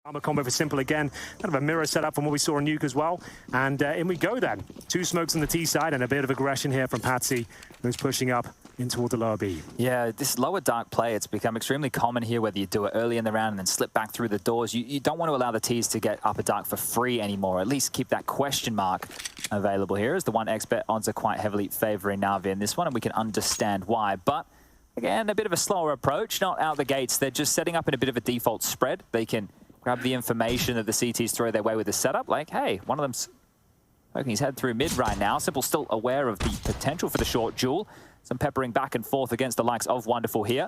Armor combo for Simple again, kind of a mirror setup from what we saw on Nuke as well. And in we go then. Two smokes on the T side and a bit of aggression here from Patsy, who's pushing up in toward the lower B. Yeah, this lower dark play, it's become extremely common here, whether you do it early in the round and then slip back through the doors. You don't want to allow the Ts to get upper dark for free anymore. At least keep that question mark available here, as the 1xbet odds are quite heavily favoring Navi in this one, and we can understand why. But again, a bit of a slower approach, not out the gates. They're just setting up in a bit of a default spread. They can grab the information that the CTs throw their way with the setup. Like, hey, one of them's poking his head through mid right now. Simple still aware of the potential for the short duel. Some peppering back and forth against the likes of Wonderful here.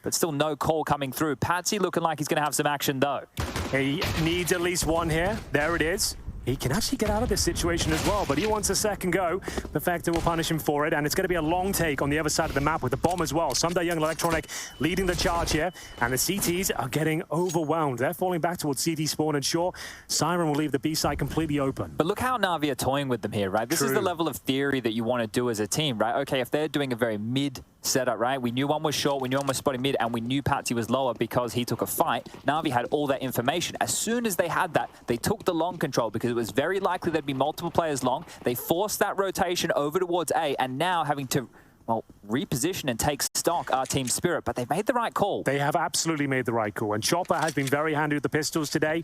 But still no call coming through. Patsy looking like he's going to have some action, though. He needs at least one here. There it is. He can actually get out of this situation as well, but he wants a second go. Perfecto will punish him for it, and it's going to be a long take on the other side of the map with the bomb as well. Someday Young Electronic leading the charge here, and the CTs are getting overwhelmed. They're falling back towards CT spawn, and sure, Siren will leave the B side completely open. But look how Navi are toying with them here, right? This is the level of theory that you want to do as a team, right? Okay, if they're doing a very mid setup, right? We knew one was short, we knew one was spotting mid, and we knew Patsy was lower because he took a fight. Navi had all that information. As soon as they had that, they took the long control because it was very likely there'd be multiple players long. They forced that rotation over towards A, and now having to, well, reposition and take stock our team spirit, but they made the right call. They have absolutely made the right call, and Chopper has been very handy with the pistols today.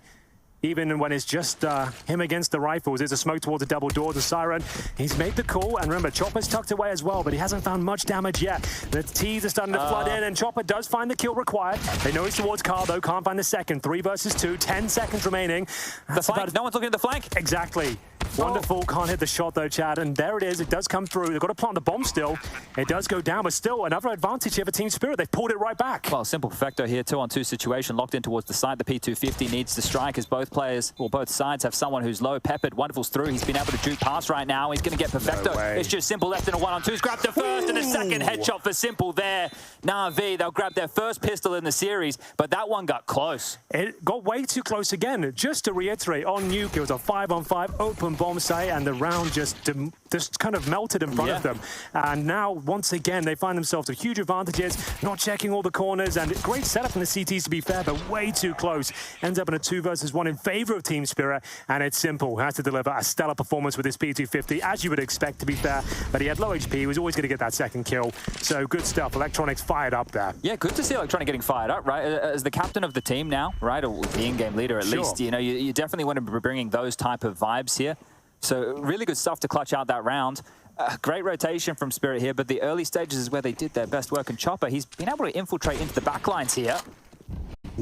Even when it's just him against the rifles, there's a smoke towards the double door, the Siren. He's made the call, and remember, Chopper's tucked away as well, but he hasn't found much damage yet. The T's are starting to flood in, and Chopper does find the kill required. They know he's towards Carl, though, can't find the second. 3 versus 2, 10 seconds remaining. The flank, no one's looking at the flank. Exactly. Wonderful, can't hit the shot though, Chad, and there it is. It does come through. They've got to plant the bomb still. It does go down, but still another advantage here for Team Spirit. They've pulled it right back. Well, Simple Perfecto here, 2-on-2 situation, locked in towards the side. The P250 needs to strike as both players, or both sides, have someone who's low. Peppered, Wonderful's through. He's been able to juke past right now. He's going to get Perfecto. No way. It's just Simple left in a 1-on-2. He's grabbed the first and a second headshot for Simple there. Navi, they'll grab their first pistol in the series, but that one got close. It got way too close again. Just to reiterate, on Nuke, it was a 5-on-5 open bomb site, and the round just kind of melted in front of them. And now, once again, they find themselves with huge advantages, not checking all the corners, and great setup from the CTs to be fair, but way too close. Ends up in a 2 versus 1 in favor of Team Spirit, and it's Simple who has to deliver a stellar performance with his P250, as you would expect, to be fair. But he had low HP, he was always going to get that second kill. So good stuff. Electronics fired up there. Yeah, good to see Electronic getting fired up, right? As the captain of the team now, right, or the in-game leader at least, you know, you definitely want to be bringing those type of vibes here. So really good stuff to clutch out that round. Great rotation from Spirit here, but the early stages is where they did their best work. And Chopper, he's been able to infiltrate into the backlines here.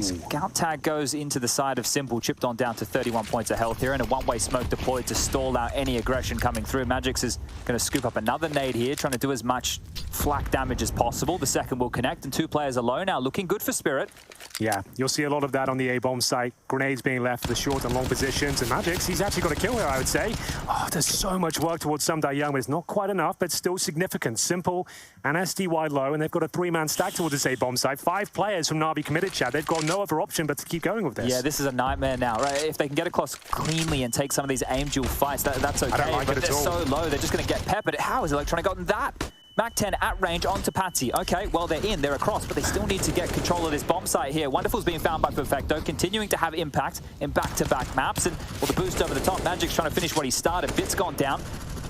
Scout tag goes into the side of Simple, chipped on down to 31 points of health here, and a one-way smoke deployed to stall out any aggression coming through. Magix is going to scoop up another nade here, trying to do as much flak damage as possible. The second will connect, and 2 players alone now, looking good for Spirit. Yeah, you'll see a lot of that on the A-bomb site. Grenades being left for the short and long positions, and Magix, he's actually got a kill here, I would say. Oh, there's so much work towards Someday Young, but it's not quite enough, but still significant. Simple and SD wide low, and they've got a 3-man stack towards this A-bomb site. 5 players from Navi committed, Chad. They've got no other option but to keep going with this. Yeah, this is a nightmare now, right? If they can get across cleanly and take some of these aim duel fights, that's okay. I don't like but it at all. They're so low, they're just going to get peppered. How has Electronic gotten that? Mac 10 at range onto Patsy. Okay, well, they're in, they're across, but they still need to get control of this bomb site here. Wonderful's being found by Perfecto, continuing to have impact in back-to-back maps. And, well, the boost over the top, Magic's trying to finish what he started. Bit's gone down.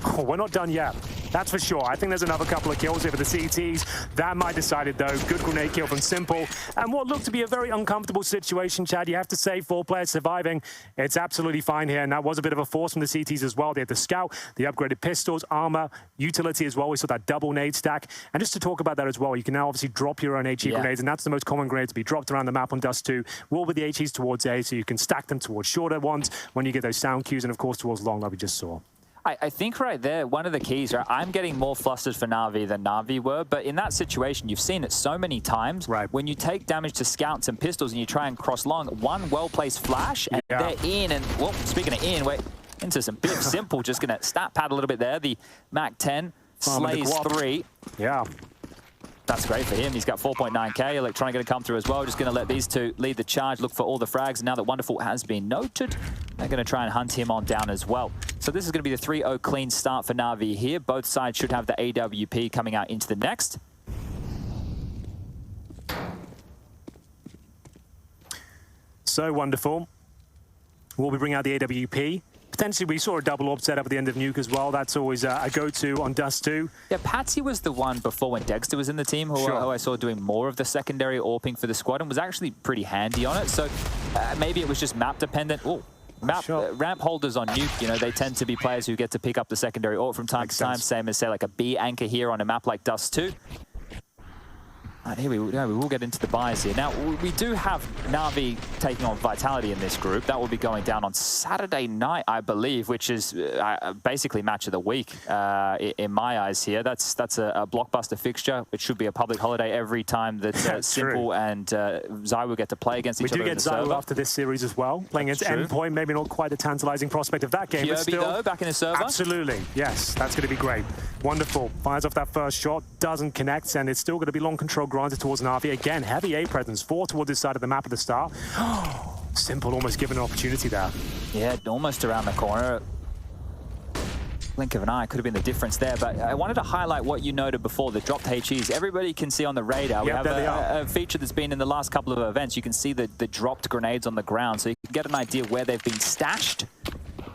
Oh, we're not done yet. That's for sure. I think there's another couple of kills here for the CTs. That might decide it, though. Good grenade kill from Simple. And what looked to be a very uncomfortable situation, Chad. You have to say 4 players surviving. It's absolutely fine here. And that was a bit of a force from the CTs as well. They had the scout, the upgraded pistols, armor, utility as well. We saw that double nade stack. And just to talk about that as well, you can now obviously drop your own HE grenades. And that's the most common grenade to be dropped around the map on Dust2. Will with the HEs towards A, so you can stack them towards shorter ones when you get those sound cues. And, of course, towards long, like we just saw. I think right there, one of the keys, right, I'm getting more flustered for Navi than Navi were, but in that situation, you've seen it so many times. Right. When you take damage to scouts and pistols and you try and cross long, one well-placed flash, and they're in, and, well, speaking of in, we're into some bit Simple, just going to stat pad a little bit there. The Mac 10 slays 3. Yeah. That's great for him. He's got 4.9k. Electronic going to come through as well. Just going to let these 2 lead the charge, look for all the frags. And now that Wonderful has been noted, they're going to try and hunt him on down as well. So this is going to be the 3-0 clean start for Navi here. Both sides should have the AWP coming out into the next. So Wonderful. Will we bring out the AWP? Potentially, we saw a double AWP setup at the end of Nuke as well. That's always a go-to on Dust2. Yeah, Patsy was the one before when Dexter was in the team who I saw doing more of the secondary AWPing for the squad and was actually pretty handy on it. So maybe it was just map dependent. Oh, ramp holders on Nuke, you know, they tend to be players who get to pick up the secondary AWP from time to time. Same as, say, like a B anchor here on a map like Dust2. Right, here we will get into the buys here. Now, we do have Navi taking on Vitality in this group. That will be going down on Saturday night, I believe, which is basically match of the week in my eyes here. That's a blockbuster fixture. It should be a public holiday every time that Simple and Zai will get to play against each other. We do get Zai after this series as well, playing against Endpoint. Maybe not quite the tantalizing prospect of that game, but still, though, back in the server. Absolutely, yes, that's going to be great. Wonderful. Fires off that first shot, doesn't connect, and it's still going to be long control granted towards Navi. Again, heavy A presence, 4 towards this side of the map at the start. Simple almost given an opportunity there. Yeah, almost around the corner. Blink of an eye could have been the difference there, but I wanted to highlight what you noted before, the dropped HEs. Everybody can see on the radar. We have a feature that's been in the last couple of events. You can see the dropped grenades on the ground, so you can get an idea of where they've been stashed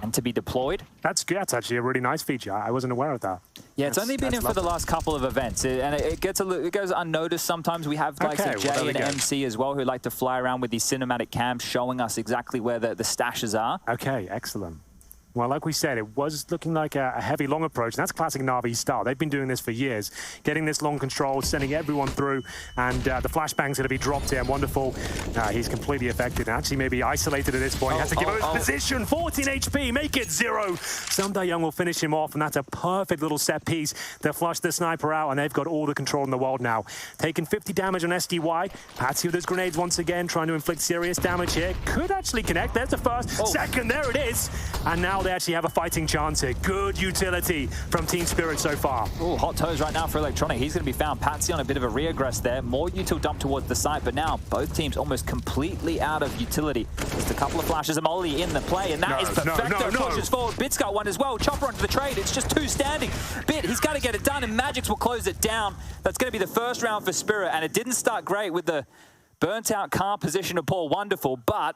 and to be deployed. That's actually a really nice feature. I wasn't aware of that. Yeah, it's only been in for the last couple of events, and it goes unnoticed sometimes. We have like Jay and MC as well who like to fly around with these cinematic cams showing us exactly where the stashes are. Okay, excellent. Well, like we said, it was looking like a heavy long approach, and that's classic Navi style. They've been doing this for years, getting this long control, sending everyone through, and the flashbang's going to be dropped here. Wonderful. He's completely affected, and actually maybe isolated at this point. He has to give up his position. 14 HP, make it 0. Someday Young will finish him off, and that's a perfect little set piece to flush the sniper out, and they've got all the control in the world now. Taking 50 damage on SDY. Patsy with his grenades once again, trying to inflict serious damage here. Could actually connect. There's the first. Second, there it is. And now they actually have a fighting chance here. Good utility from Team Spirit so far. Oh, hot toes right now for Electronic. He's going to be found. Patsy on a bit of a regress there. More util dump towards the site, but now both teams almost completely out of utility. Just a couple of flashes of Molly in the play, and that is perfecto. Pushes forward. Bit's got one as well. Chopper onto the trade. It's just 2 standing. Bit, he's got to get it done, and Magix will close it down. That's going to be the first round for Spirit, and it didn't start great with the burnt out calm position of Paul. Wonderful, but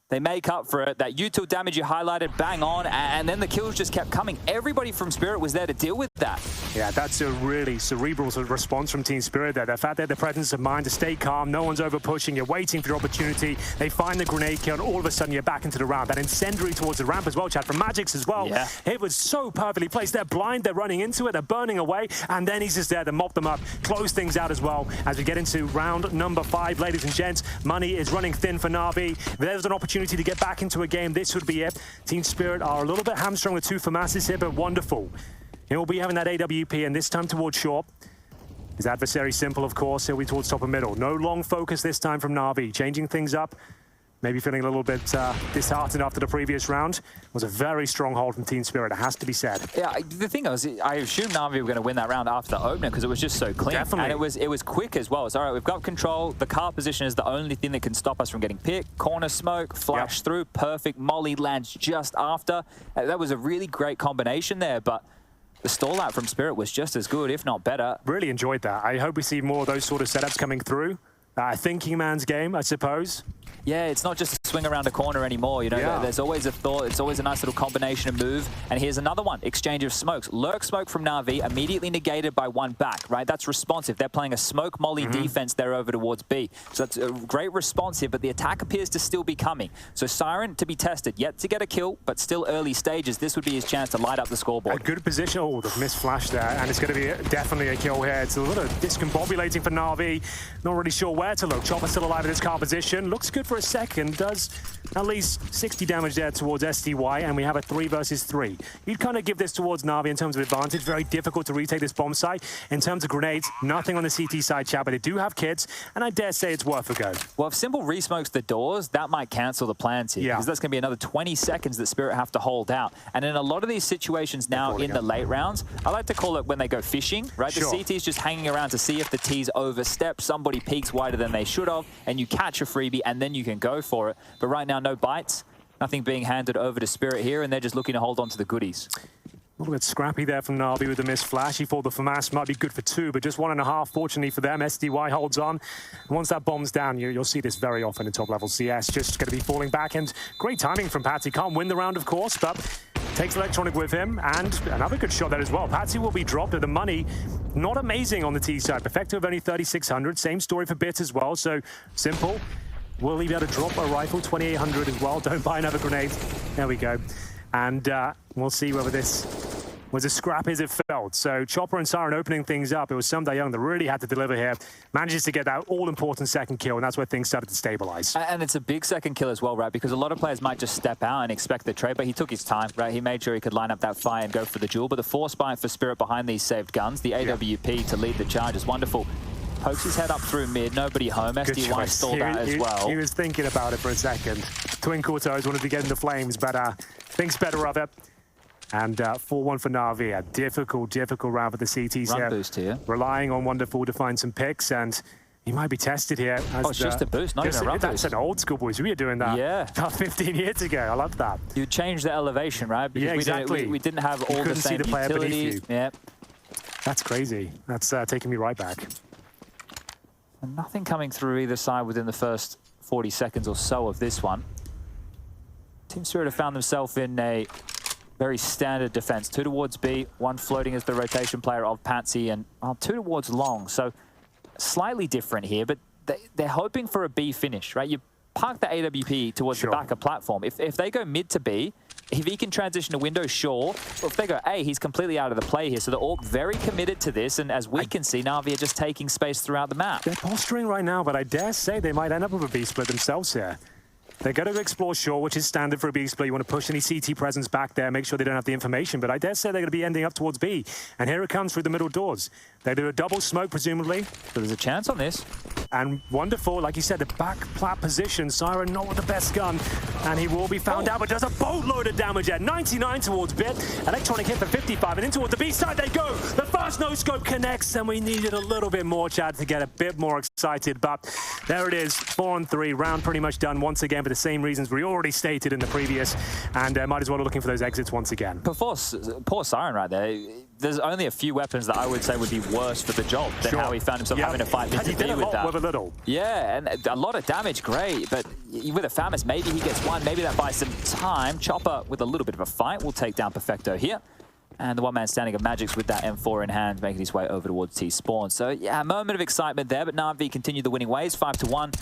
they make up for it. That util damage you highlighted, bang on, and then the kills just kept coming. Everybody from Spirit was there to deal with that. Yeah, that's a really cerebral sort of response from Team Spirit there. The fact they had the presence of mind to stay calm, no one's over pushing, you're waiting for your opportunity. They find the grenade kill, and all of a sudden you're back into the round. That incendiary towards the ramp as well, Chad, from Magix as well. Yeah. It was so perfectly placed. They're blind, they're running into it, they're burning away, and then he's just there to mop them up, close things out as well. As we get into round number 5, ladies and gents, money is running thin for Navi. If there's an opportunity to get back into a game, this would be it. Team Spirit are a little bit hamstrung with 2 FAMASes here, but wonderful. He will be having that AWP, and this time towards short. His adversary Simple, of course, he'll be towards top and middle. No long focus this time from Navi, changing things up. Maybe feeling a little bit disheartened after the previous round. It was a very strong hold from Team Spirit, it has to be said. Yeah, the thing was, I assumed Navi were going to win that round after the opener because it was just so clean. Definitely. And it was quick as well. It's all right, we've got control. The car position is the only thing that can stop us from getting picked. Corner smoke, flash through, perfect. Molly lands just after. That was a really great combination there, but the stall out from Spirit was just as good, if not better. Really enjoyed that. I hope we see more of those sort of setups coming through. Thinking man's game, I suppose. Yeah, it's not just a swing around a corner anymore. You know, there's always a thought. It's always a nice little combination of move. And here's another one, exchange of smokes. Lurk smoke from Navi, immediately negated by one back, right? That's responsive. They're playing a smoke molly defense there over towards B. So that's a great responsive, but the attack appears to still be coming. So Siren to be tested, yet to get a kill, but still early stages. This would be his chance to light up the scoreboard. A good position. Oh, the missed flash there, and it's going to be definitely a kill here. It's a little discombobulating for Navi. Not really sure where to look. Chopper still alive in his car position. Looks good for a second. Does at least 60 damage there towards SDY, and we have a 3 versus 3. You'd kind of give this towards Navi in terms of advantage. Very difficult to retake this bomb site. In terms of grenades, nothing on the CT side, Chad, but they do have kits, and I dare say it's worth a go. Well, if Simple re-smokes the doors, that might cancel the plans here, because that's going to be another 20 seconds that Spirit have to hold out. And in a lot of these situations now in the late rounds, I like to call it when they go fishing, right? The CT's just hanging around to see if the T's overstep, somebody peeks wider than they should have, and you catch a freebie, and then you can go for it. But right now, no bites, nothing being handed over to Spirit here, and they're just looking to hold on to the goodies. A little bit scrappy there from Navi with the missed flash. He thought the FAMAS might be good for 2, but just 1.5, fortunately for them. SDY holds on. And once that bomb's down, you'll see this very often in top-level CS. Just going to be falling back, and great timing from Patsy. Can't win the round, of course, but takes Electronic with him, and another good shot there as well. Patsy will be dropped at the money. Not amazing on the T side. Perfecto of only 3,600. Same story for Bit as well, so simple. Will he be able to drop a rifle? 2,800 as well. Don't buy another grenade. There we go. And we'll see whether this was as scrappy as it felt. So Chopper and Siren opening things up. It was Young that really had to deliver here. Manages to get that all-important second kill, and that's where things started to stabilize. And it's a big second kill as well, right? Because a lot of players might just step out and expect the trade, but he took his time, right? He made sure he could line up that fire and go for the duel. But the force buy for Spirit behind these saved guns, the AWP to lead the charge is wonderful. Pokes his head up through mid, nobody home. SDY stalled that as well. He was thinking about it for a second. Twinkle toes wanted to get in the flames, but thinks better of it. And 4-1 for Navi. A difficult round for the CTs Run here. boost here. Relying on Wonderful to find some picks, and he might be tested here. Oh, it's just a boost, not even a run That's boost. an old school boys. We were doing that about 15 years ago. I love that. You change the elevation, right? Because yeah, exactly. we didn't have all the same utilities. Yeah. That's crazy. That's taking me right back. And nothing coming through either side within the first 40 seconds or so of this one. Team Spirit have found themselves in a very standard defense. 2 towards B, 1 floating as the rotation player of Patsy, and 2 towards long. So slightly different here, but they're hoping for a B finish, right? You park the AWP towards the back of platform. If they go mid to B, if he can transition to window, sure. But if they go A, he's completely out of the play here. So they're all very committed to this, and as we can see, Navi are just taking space throughout the map. They're posturing right now, but I dare say they might end up with a B split themselves here. They're going to explore shore, which is standard for a B split. You want to push any CT presence back there, make sure they don't have the information. But I dare say they're going to be ending up towards B. And here it comes through the middle doors. They do a double smoke, presumably. So there's a chance on this. And Wonderful, like you said, the back plat position. Siren not with the best gun. And he will be found out, but does a boatload of damage at 99 towards Bit. Electronic hit for 55, and in towards the B side they go. The first no-scope connects, and we needed a little bit more, Chad, to get a bit more excited. But there it is, 4-on-3. Round pretty much done once again for the same reasons we already stated in the previous. And might as well be looking for those exits once again. Poor Siren right there. There's only a few weapons that I would say would be worse for the job than how he found himself having to fight mid to B with that. With a little. Yeah, and a lot of damage, great, but with a FAMAS, maybe he gets one, maybe that buys some time. Chopper with a little bit of a fight will take down Perfecto here. And the one-man standing of Magix with that M4 in hand, making his way over towards T-Spawn. So yeah, a moment of excitement there, but Navi continue the winning ways, 5-1.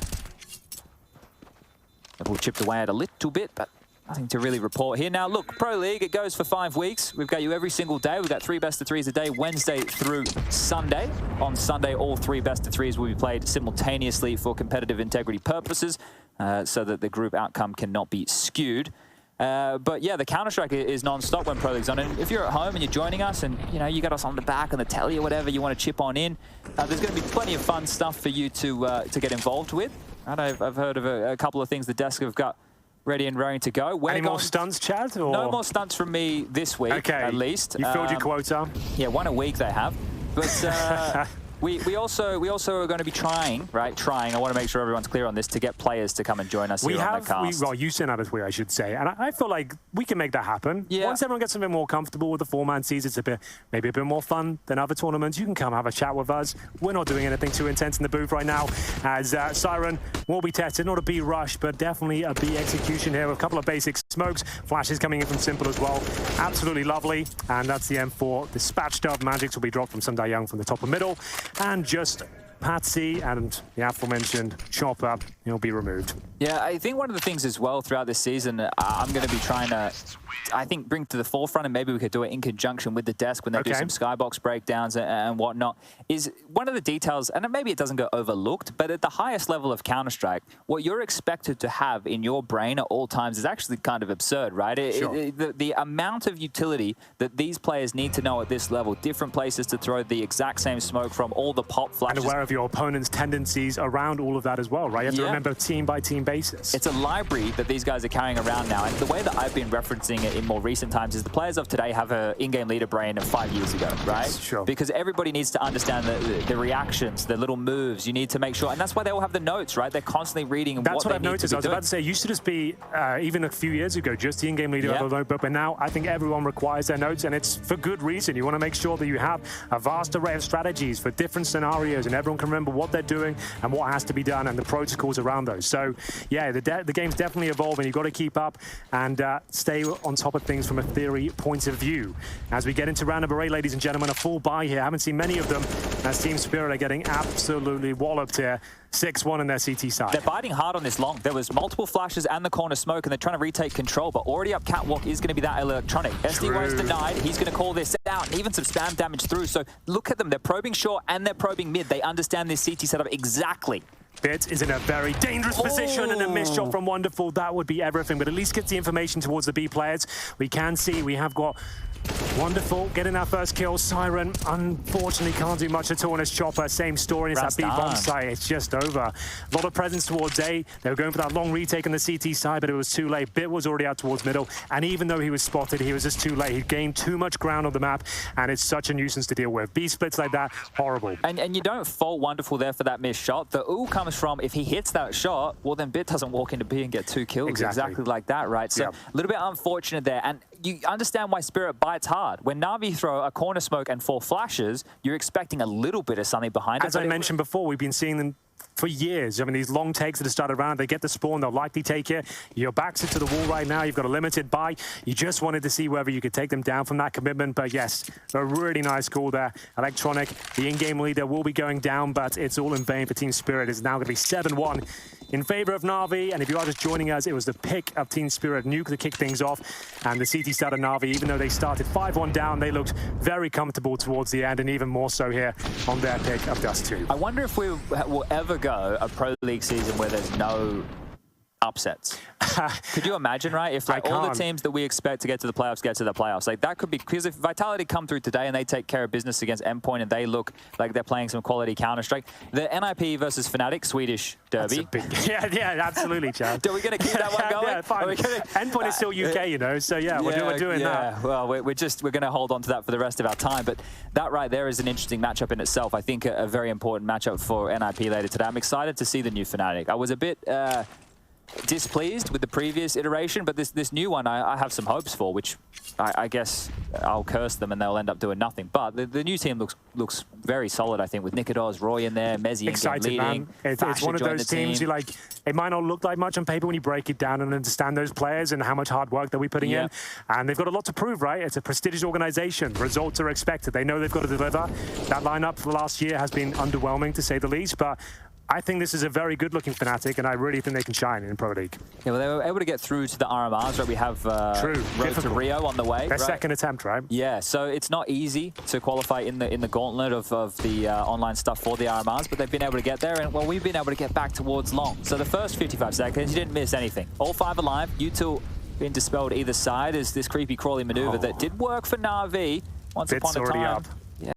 We'll chipped away at a little bit, but nothing to really report here. Now, look, Pro League, it goes for 5 weeks. We've got you every single day. We've got 3 best-of-3s a day, Wednesday through Sunday. On Sunday, all 3 best-of-3s will be played simultaneously for competitive integrity purposes, so that the group outcome cannot be skewed. But yeah, the Counter-Strike is non-stop when Pro League's on. And if you're at home and you're joining us and, you know, you got us on the back on the telly or whatever, you want to chip on in, there's going to be plenty of fun stuff for you to get involved with. And I've heard of a couple of things the desk have got ready and raring to go. Any more stunts, Chad? Or? No more stunts from me this week, at least. You filled your quota? Yeah, 1 a week they have. But we also are going to be trying, right? I want to make sure everyone's clear on this, to get players to come and join us here on the cast. Well, you sent out a tweet, I should say. And I feel like we can make that happen. Yeah. Once everyone gets a bit more comfortable with the 4-man season, it's maybe a bit more fun than other tournaments. You can come have a chat with us. We're not doing anything too intense in the booth right now, as Siren will be tested. Not a B rush, but definitely a B execution here with a couple of basic smokes. Flashes coming in from Simple as well. Absolutely lovely. And that's the M4. Dispatched up. Magix will be dropped from Young from the top of middle. And just Patsy and the aforementioned Chopper, he'll be removed. Yeah, I think one of the things as well throughout this season, I'm going to be trying to, I think, bring to the forefront, and maybe we could do it in conjunction with the desk when they do some skybox breakdowns and whatnot, is one of the details, and maybe it doesn't go overlooked, but at the highest level of Counter-Strike, what you're expected to have in your brain at all times is actually kind of absurd, right? The amount of utility that these players need to know at this level, different places to throw the exact same smoke from, all the pop flashes. And aware of your opponent's tendencies around all of that as well, right? You have to remember team-by-team basis. It's a library that these guys are carrying around now, and the way that I've been referencing it in more recent times is the players of today have an in-game leader brain of 5 years ago, right? Sure. Because everybody needs to understand the reactions, the little moves. You need to make sure, and that's why they all have the notes, right? They're constantly reading That's what I've they need noticed. to I was about to say, it used to just be, even a few years ago, just the in-game leader of a notebook, but now I think everyone requires their notes, and it's for good reason. You want to make sure that you have a vast array of strategies for different scenarios, and everyone can remember what they're doing and what has to be done and the protocols around those. So, yeah, the game's definitely evolving. You've got to keep up and stay on top of things from a theory point of view. As we get into round number 8, ladies and gentlemen, a full buy here. I haven't seen many of them as Team Spirit are getting absolutely walloped here. 6-1 in their CT side. They're biting hard on this long. There was multiple flashes and the corner smoke, and they're trying to retake control, but already up catwalk is going to be that electronic. SD1 is denied. He's going to call this out, and even some spam damage through. So look at them. They're probing short and they're probing mid. They understand this CT setup exactly. Bit is in a very dangerous position, and a missed shot from Wonderful. That would be everything, but at least gets the information towards the B players. We can see we have got Wonderful getting our first kill. Siren, unfortunately, can't do much at all on his chopper. Same story as that B bomb site. It's just over. A lot of presence towards A. They were going for that long retake on the CT side, but it was too late. Bit was already out towards middle, and even though he was spotted, he was just too late. He gained too much ground on the map, and it's such a nuisance to deal with. B splits like that, horrible. And you don't fault Wonderful there for that missed shot. The ooh comes from, if he hits that shot, well, then Bit doesn't walk into B and get 2 kills. Exactly like that, right? So a little bit unfortunate there. And you understand why Spirit bites hard. When Navi throw a corner smoke and 4 flashes, you're expecting a little bit of something behind it. As I mentioned before, we've been seeing them for years. I mean, these long takes that have started around, they get the spawn, they'll likely take it. Your back's to the wall right now. You've got a limited buy. You just wanted to see whether you could take them down from that commitment. But yes, a really nice call there. Electronic, the in-game leader, will be going down, but it's all in vain for Team Spirit. It's now going to be 7-1 in favor of Navi. And if you are just joining us, it was the pick of Team Spirit, Nuke, to kick things off. And the CT started Navi, even though they started 5-1 down, they looked very comfortable towards the end, and even more so here on their pick of Dust2. I wonder if we will ever go a Pro League season where there's no upsets. Could you imagine, right? If like all the teams that we expect to get to the playoffs get to the playoffs, like that could be, because if Vitality come through today and they take care of business against Endpoint and they look like they're playing some quality Counter-Strike, the NIP versus Fnatic Swedish derby. Yeah, absolutely, Chad. Are we going to keep that one going? Yeah, fine. Endpoint is still UK, you know, so yeah, we're doing that. Well, we're going to hold on to that for the rest of our time, but that right there is an interesting matchup in itself. I think a very important matchup for NIP later today. I'm excited to see the new Fnatic. I was a bit displeased with the previous iteration, but this new one I have some hopes for, which I guess I'll curse them and they'll end up doing nothing. But the new team looks very solid, I think, with nikodos, Roy in there, Mezzi in leading. Man. It's one of those teams you like. It might not look like much on paper when you break it down and understand those players and how much hard work that we're putting in. And they've got a lot to prove, right? It's a prestigious organization. Results are expected. They know they've got to deliver. That lineup for last year has been underwhelming, to say the least, but I think this is a very good-looking Fnatic, and I really think they can shine in Pro League. Yeah, well, they were able to get through to the RMRs, right? We have Road to Rio on the way. Their second attempt, right? Yeah, so it's not easy to qualify in the gauntlet of the online stuff for the RMRs, but they've been able to get there, and well, we've been able to get back towards long. So the first 55 seconds, you didn't miss anything. All 5 alive. You two being dispelled either side is this creepy crawly maneuver that did work for Navi once upon a time. Bit's already up.